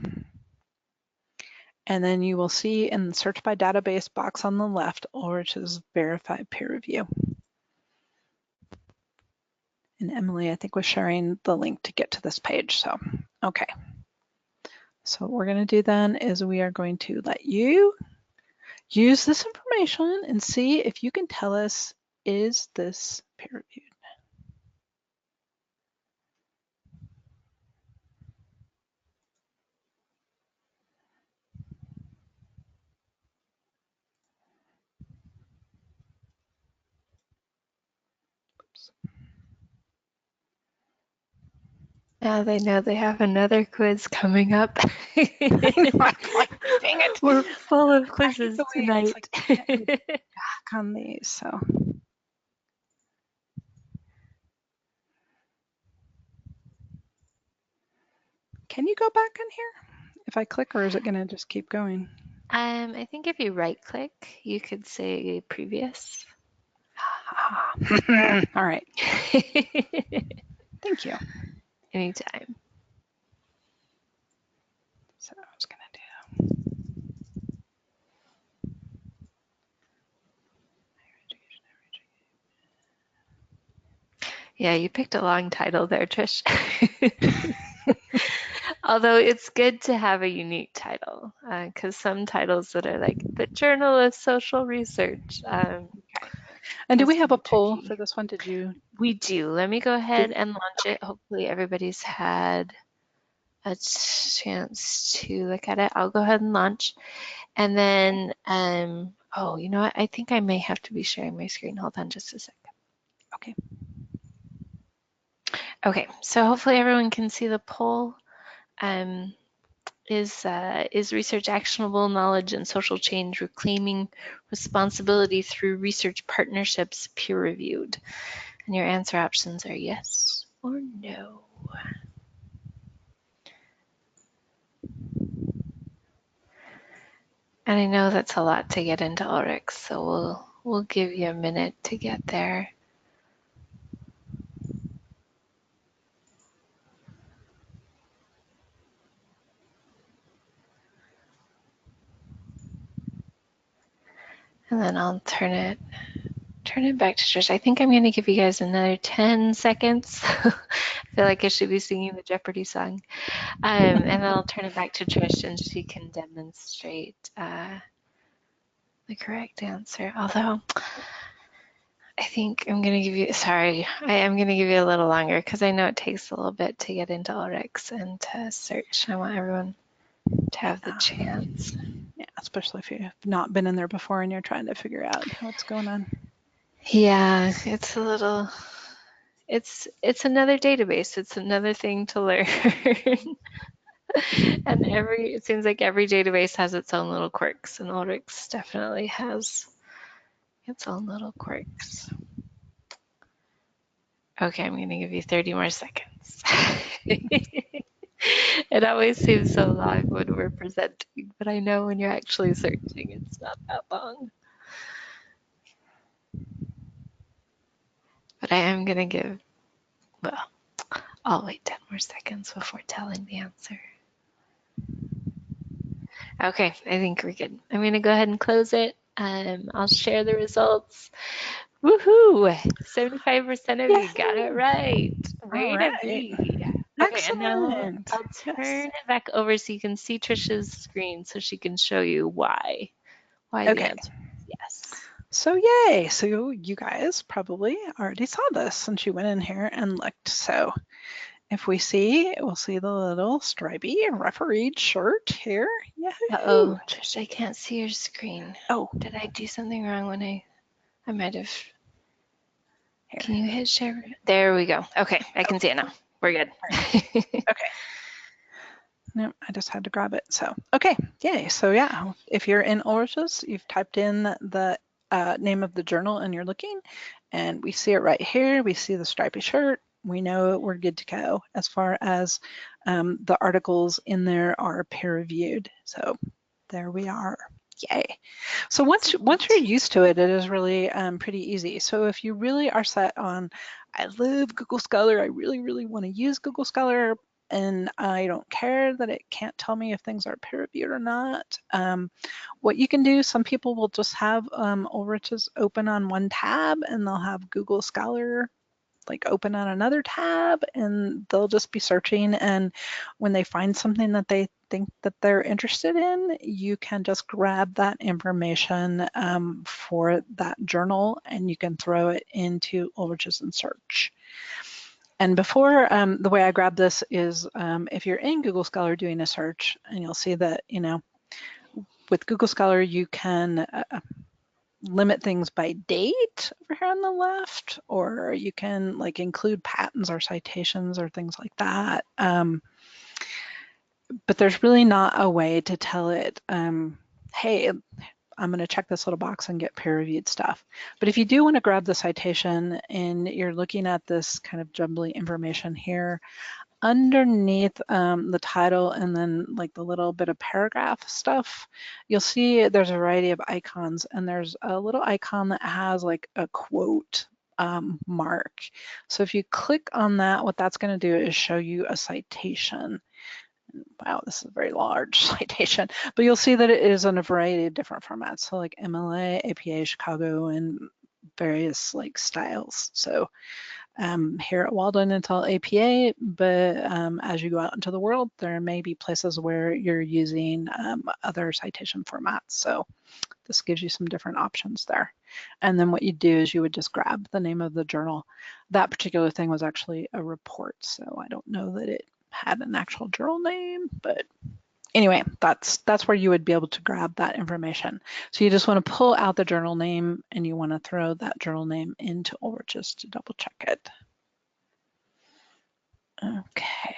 Speaker 2: And then you will see in the Search by Database box on the left, which is Verified Peer Review. And Emily, I think, was sharing the link to get to this page. So, okay. So what we're going to do then is we are going to let you use this information and see if you can tell us, is this peer reviewed?
Speaker 1: Now they know they have another quiz coming up.
Speaker 2: Like, dang it.
Speaker 1: We're full of quizzes tonight.
Speaker 2: Like, I can't go back on these, so. Can you go back in here if I click, or is it going to just keep going?
Speaker 1: I think if you right click, you could say previous.
Speaker 2: All right. Thank you.
Speaker 1: Anytime.
Speaker 2: So I was going to do.
Speaker 1: Yeah, you picked a long title there, Trish. Although it's good to have a unique title, because some titles that are like the Journal of Social Research.
Speaker 2: And do we have a poll for this one? Did you?
Speaker 1: We do. Let me go ahead and launch it. Hopefully everybody's had a chance to look at it. I'll go ahead and launch. And then, oh, you know what? I think I may have to be sharing my screen. Hold on just a sec.
Speaker 2: Okay.
Speaker 1: Okay, so hopefully everyone can see the poll. Is research actionable knowledge and social change reclaiming responsibility through research partnerships peer reviewed? And your answer options are yes or no. And I know that's a lot to get into, Ulrich, so we'll give you a minute to get there. And then I'll turn it back to Trish. I think I'm going to give you guys another 10 seconds. I feel like I should be singing the Jeopardy song. And then I'll turn it back to Trish and she can demonstrate the correct answer. Although I think I'm going to give you, sorry, I am going to give you a little longer because I know it takes a little bit to get into Ulrich and to search. I want everyone to have the
Speaker 2: Yeah,
Speaker 1: chance.
Speaker 2: yeah, especially if you've not been in there before and you're trying to figure out what's going on.
Speaker 1: Yeah, it's a little, it's another database. It's another thing to learn. And it seems like every database has its own little quirks, and Ulrich's definitely has its own little quirks. Okay, I'm going to give you 30 more seconds. It always seems so long when we're presenting, but I know when you're actually searching, it's not that long. But I am going to give, well, I'll wait 10 more seconds before telling the answer. Okay, I think we're good. I'm going to go ahead and close it. I'll share the results. Woohoo! 75% of you got it
Speaker 2: Yay!
Speaker 1: right.
Speaker 2: All
Speaker 1: Way to
Speaker 2: right.
Speaker 1: be. Okay, and now
Speaker 2: Excellent.
Speaker 1: I'll
Speaker 2: Yes.
Speaker 1: turn it back over so you can see Trisha's screen so she can show you why the
Speaker 2: Okay.
Speaker 1: answer is yes.
Speaker 2: So yay. So you guys probably already saw this since you went in here and looked. So if we see, we'll see the little stripy refereed shirt here. Yahoo!
Speaker 1: Uh-oh, Trisha, I can't see your screen.
Speaker 2: Oh,
Speaker 1: Did I do something wrong when I might have,
Speaker 2: here.
Speaker 1: can you hit share? There we go. Okay, I can see it now. We're good.
Speaker 2: Okay. No, I just had to grab it. So, okay, yay. So yeah, if you're in Ulrich's, you've typed in the name of the journal and you're looking, and we see it right here. We see the stripy shirt. We know we're good to go as far as the articles in there are peer reviewed. So there we are. Yay. So once you're
Speaker 1: Sweet.
Speaker 2: used to it, it is really pretty easy. So if you really are set on, I love Google Scholar, I really, really want to use Google Scholar, and I don't care that it can't tell me if things are peer reviewed or not. What you can do, some people will just have Ulrich's open on one tab and they'll have Google Scholar like open on another tab and they'll just be searching, and when they find something that they think that they're interested in, you can just grab that information for that journal and you can throw it into Ulrich's and search. And before, the way I grab this is if you're in Google Scholar doing a search, and you'll see that, with Google Scholar, you can limit things by date over here on the left, or you can like include patents or citations or things like that. But there's really not a way to tell it, hey, I'm going to check this little box and get peer-reviewed stuff. But if you do want to grab the citation and you're looking at this kind of jumbly information here, underneath the title and then like the little bit of paragraph stuff, you'll see there's a variety of icons, and there's a little icon that has like a quote mark. So if you click on that, what that's going to do is show you a citation. Wow, this is a very large citation, but you'll see that it is in a variety of different formats. So like MLA, APA, Chicago, and various like styles. So here at Walden it's all APA, but as you go out into the world, there may be places where you're using other citation formats. So this gives you some different options there. And then what you do is you would just grab the name of the journal. That particular thing was actually a report, so I don't know that it had an actual journal name, but anyway, that's where you would be able to grab that information. So you just want to pull out the journal name and you want to throw that journal name into Ulrich's to double check it. Okay.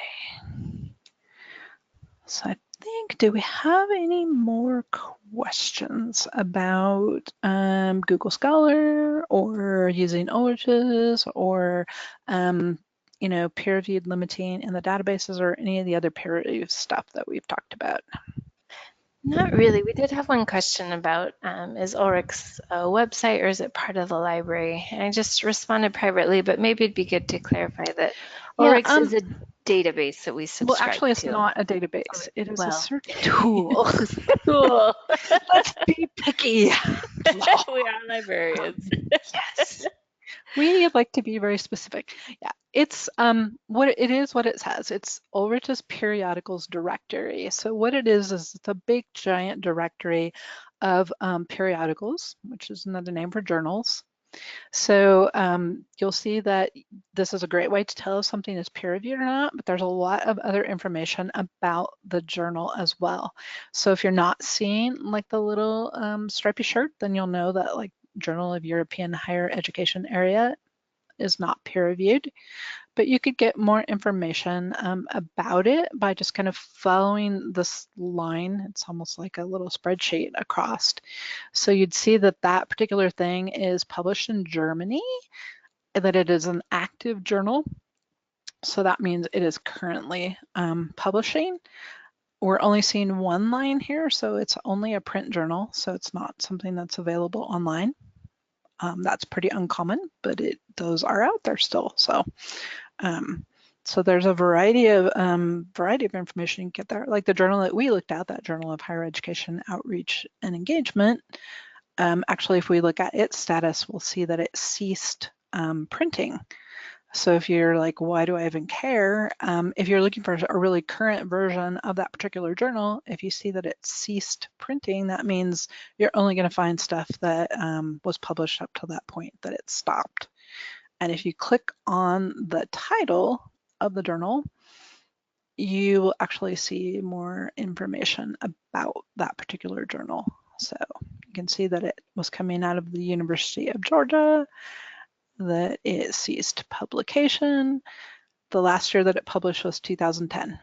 Speaker 2: So I think, do we have any more questions about Google Scholar or using Ulrich's or peer-reviewed limiting in the databases or any of the other peer-reviewed stuff that we've talked about?
Speaker 1: Not really. We did have one question about is Ulrich's a website or is it part of the library? And I just responded privately, but maybe it'd be good to clarify that
Speaker 2: Yeah,
Speaker 1: Ulrich's is a database that we
Speaker 2: well,
Speaker 1: subscribe
Speaker 2: actually, it's
Speaker 1: to.
Speaker 2: not a database. It is a
Speaker 1: Well,
Speaker 2: search tool.
Speaker 1: cool.
Speaker 2: Let's be picky.
Speaker 1: We are librarians.
Speaker 2: Yes. We like to be very specific. Yeah, it's what it is, what it says. It's Ulrich's periodicals directory. So what it is it's a big giant directory of periodicals, which is another name for journals. So you'll see that this is a great way to tell if something is peer-reviewed or not, but there's a lot of other information about the journal as well. So if you're not seeing like the little stripy shirt, then you'll know that like Journal of European Higher Education area is not peer-reviewed. But you could get more information about it by just kind of following this line. It's almost like a little spreadsheet across. So you'd see that that particular thing is published in Germany, that it is an active journal. So that means it is currently publishing. We're only seeing one line here, so it's only a print journal, so it's not something that's available online. That's pretty uncommon, but those are out there still. So there's a variety of information you can get there. Like the journal that we looked at, that Journal of Higher Education Outreach and Engagement. Actually, if we look at its status, we'll see that it ceased printing. So if you're like, why do I even care? If you're looking for a really current version of that particular journal, if you see that it ceased printing, that means you're only going to find stuff that was published up to that point that it stopped. And if you click on the title of the journal, you will actually see more information about that particular journal. So you can see that it was coming out of the University of Georgia, that it ceased publication. The last year that it published was 2010.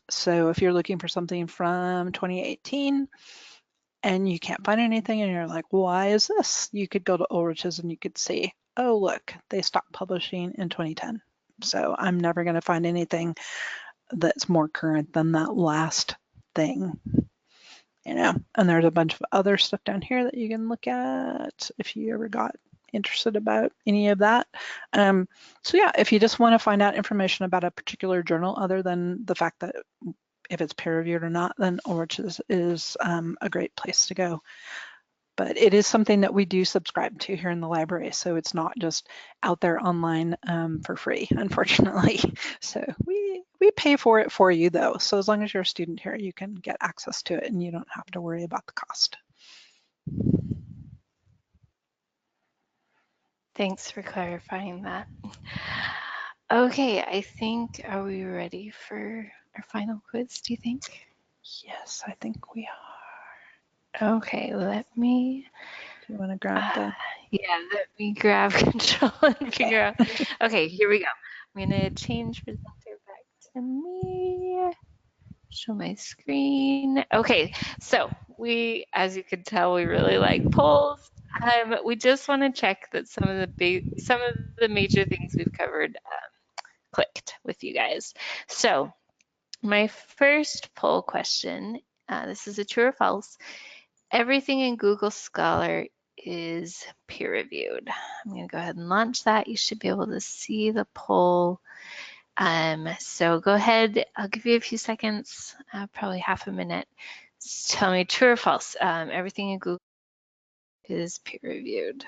Speaker 2: So if you're looking for something from 2018 and you can't find anything and you're like, why is this? You could go to Ulrich's and you could see, oh, look, they stopped publishing in 2010. So I'm never going to find anything that's more current than that last thing, you know. And there's a bunch of other stuff down here that you can look at if you ever got interested about any of that. So yeah, if you just want to find out information about a particular journal other than the fact that if it's peer-reviewed or not, then Ulrich is a great place to go. But it is something that we do subscribe to here in the library, so it's not just out there online for free, unfortunately. So we pay for it for you though. So as long as you're a student here, you can get access to it and you don't have to worry about the cost.
Speaker 1: Thanks for clarifying that. Okay, I think, are we ready for our final quiz, do you think?
Speaker 2: Yes, I think we are.
Speaker 1: Okay, let me,
Speaker 2: Do you want to grab the?
Speaker 1: yeah, let me grab control and figure out. Okay, here we go. I'm gonna change presenter back to me. Show my screen. Okay, so as you could tell, we really like polls. We just want to check that some of the major things we've covered clicked with you guys. So my first poll question, this is a true or false. Everything in Google Scholar is peer reviewed. I'm going to go ahead and launch that. You should be able to see the poll. So go ahead, I'll give you a few seconds, probably half a minute. Tell me true or false. Everything in Google is peer reviewed.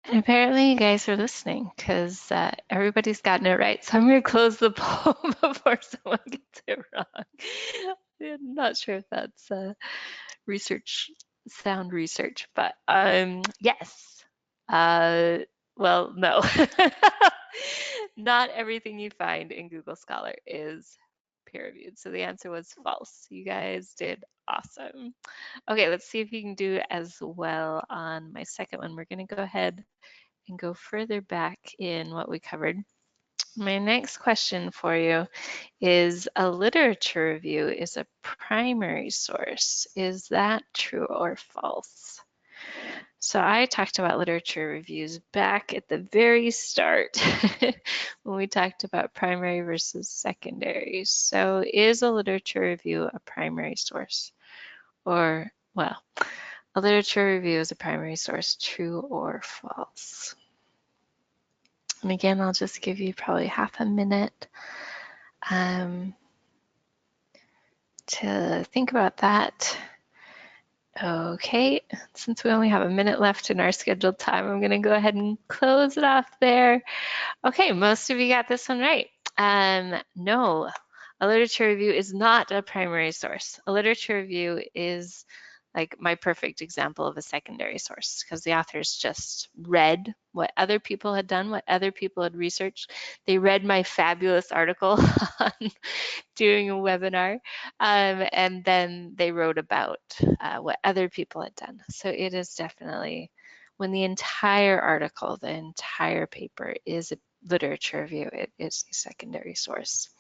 Speaker 1: And apparently you guys are listening because everybody's gotten it right. So I'm going to close the poll before someone gets it wrong. I'm not sure if that's sound research, but yes. Well, no. Not everything you find in Google Scholar is peer reviewed. So the answer was false. You guys did awesome. Okay, let's see if you can do as well on my second one. We're going to go ahead and go further back in what we covered. My next question for you is a literature review is a primary source. Is that true or false? So I talked about literature reviews back at the very start when we talked about primary versus secondary. So is a literature review a primary source Or, well, a literature review is a primary source, true or false? And again, I'll just give you probably half a minute to think about that. Okay, since we only have a minute left in our scheduled time, I'm going to go ahead and close it off there. Okay, most of you got this one right. No, a literature review is not a primary source. A literature review is like my perfect example of a secondary source because the authors just read what other people had done, what other people had researched. They read my fabulous article on doing a webinar, and then they wrote about what other people had done. So it is definitely when the entire article, the entire paper is a literature review, it is a secondary source.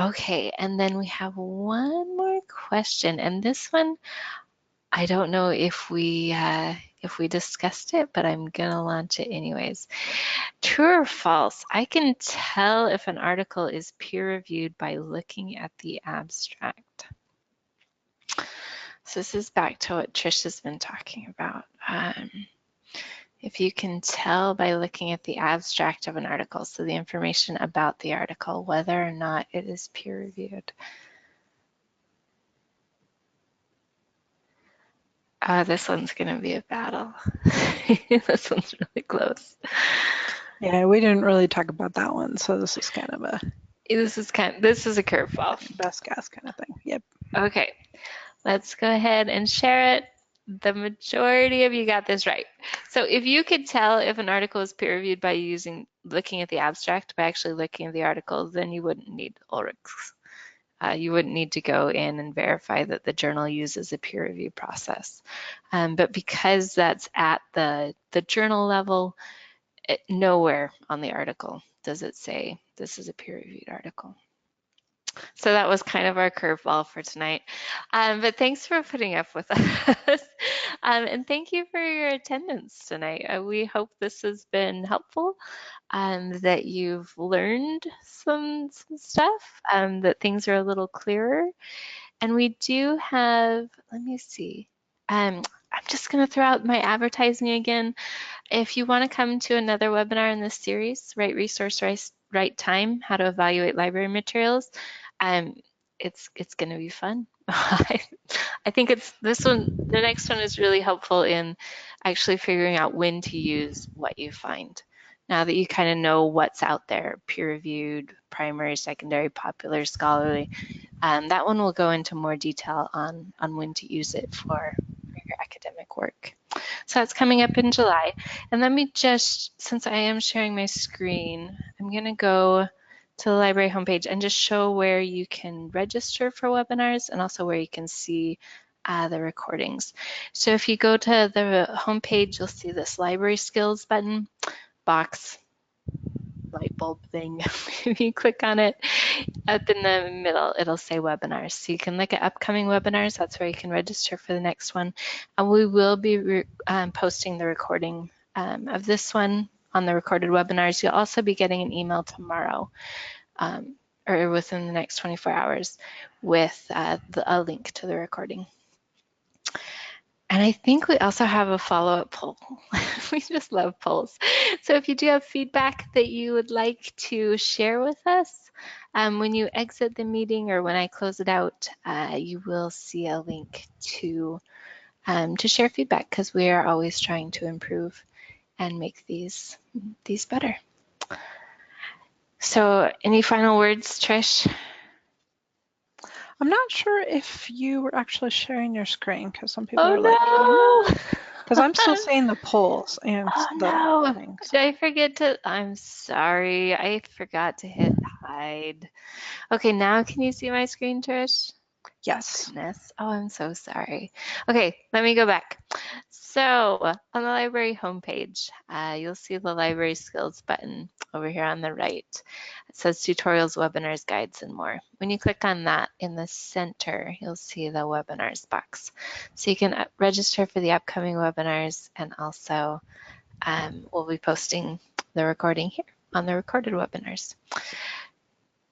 Speaker 1: Okay, and then we have one more question, and this one, I don't know if we discussed it, but I'm gonna launch it anyways. True or false? I can tell if an article is peer-reviewed by looking at the abstract. So this is back to what Trish has been talking about. If you can tell by looking at the abstract of an article, so the information about the article, whether or not it is peer-reviewed. This one's going to be a battle. This one's really close.
Speaker 2: Yeah, we didn't really talk about that one, so this is kind of a
Speaker 1: This is a curveball.
Speaker 2: best guess kind of thing. Yep.
Speaker 1: Okay, let's go ahead and share it. The majority of you got this right. So if you could tell if an article is peer-reviewed by looking at the abstract, by actually looking at the article, then you wouldn't need Ulrich's. You wouldn't need to go in and verify that the journal uses a peer review process. But because that's at the journal level, nowhere on the article does it say this is a peer-reviewed article. So that was kind of our curveball for tonight. But thanks for putting up with us. And thank you for your attendance tonight. We hope this has been helpful, that you've learned some stuff, that things are a little clearer. And we do have, let me see. I'm just going to throw out my advertising again. If you want to come to another webinar in this series, Right Resource, Right Time, How to Evaluate Library Materials, um, it's going to be fun. I think the next one is really helpful in actually figuring out when to use what you find. Now that you kind of know what's out there, peer-reviewed, primary, secondary, popular, scholarly, that one will go into more detail on when to use it for your academic work. So that's coming up in July. And let me just, since I am sharing my screen, I'm going to go to the library homepage and just show where you can register for webinars and also where you can see the recordings. So if you go to the homepage, you'll see this library skills button, box, light bulb thing. If you click on it, up in the middle, it'll say webinars. So you can look at upcoming webinars. That's where you can register for the next one. And we will be posting the recording of this one on the recorded webinars. You'll also be getting an email tomorrow or within the next 24 hours with a link to the recording. And I think we also have a follow-up poll. We just love polls. So if you do have feedback that you would like to share with us, when you exit the meeting or when I close it out, you will see a link to share feedback because we are always trying to improve and make these better. So any final words, Trish?
Speaker 2: I'm not sure if you were actually sharing your screen because some people
Speaker 1: Oh
Speaker 2: are like,
Speaker 1: no!
Speaker 2: because I'm still seeing the polls and
Speaker 1: Oh
Speaker 2: the
Speaker 1: no!
Speaker 2: things.
Speaker 1: Did I forget to? I'm sorry. I forgot to hit hide. Okay, now can you see my screen, Trish? Oh
Speaker 2: Yes.
Speaker 1: goodness. Oh, I'm so sorry. Okay, let me go back. So on the library homepage, you'll see the library skills button over here on the right. It says tutorials, webinars, guides, and more. When you click on that in the center, you'll see the webinars box. So you can register for the upcoming webinars, and also we'll be posting the recording here on the recorded webinars.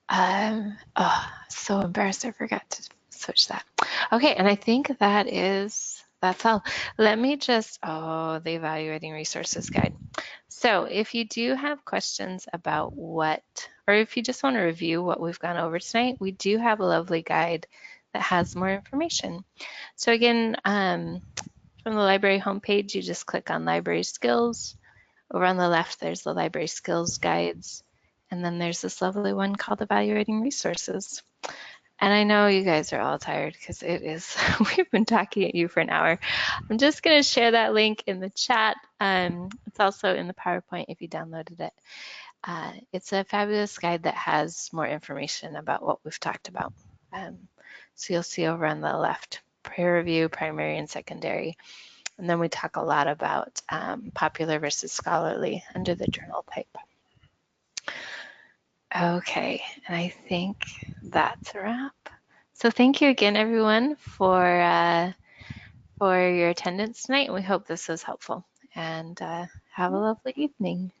Speaker 1: Oh, so embarrassed I forgot to switch that. Okay, and I think that's all. Let me just, oh, the Evaluating Resources Guide. So if you do have questions about what, or if you just want to review what we've gone over tonight, we do have a lovely guide that has more information. So again, from the library homepage, you just click on Library Skills. Over on the left, there's the Library Skills Guides. And then there's this lovely one called Evaluating Resources. And I know you guys are all tired because it is, we've been talking at you for an hour. I'm just going to share that link in the chat. It's also in the PowerPoint if you downloaded it. It's a fabulous guide that has more information about what we've talked about. So you'll see over on the left, peer review, primary and secondary. And then we talk a lot about popular versus scholarly under the journal type. Okay, and I think that's a wrap. So thank you again, everyone, for your attendance tonight. We hope this was helpful, and have a lovely evening.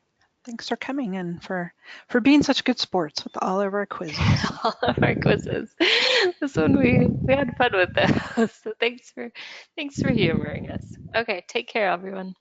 Speaker 2: Thanks for coming and for being such good sports with all of our quizzes.
Speaker 1: All of our quizzes. This one we had fun with those. So thanks for humoring us. Okay, take care, everyone.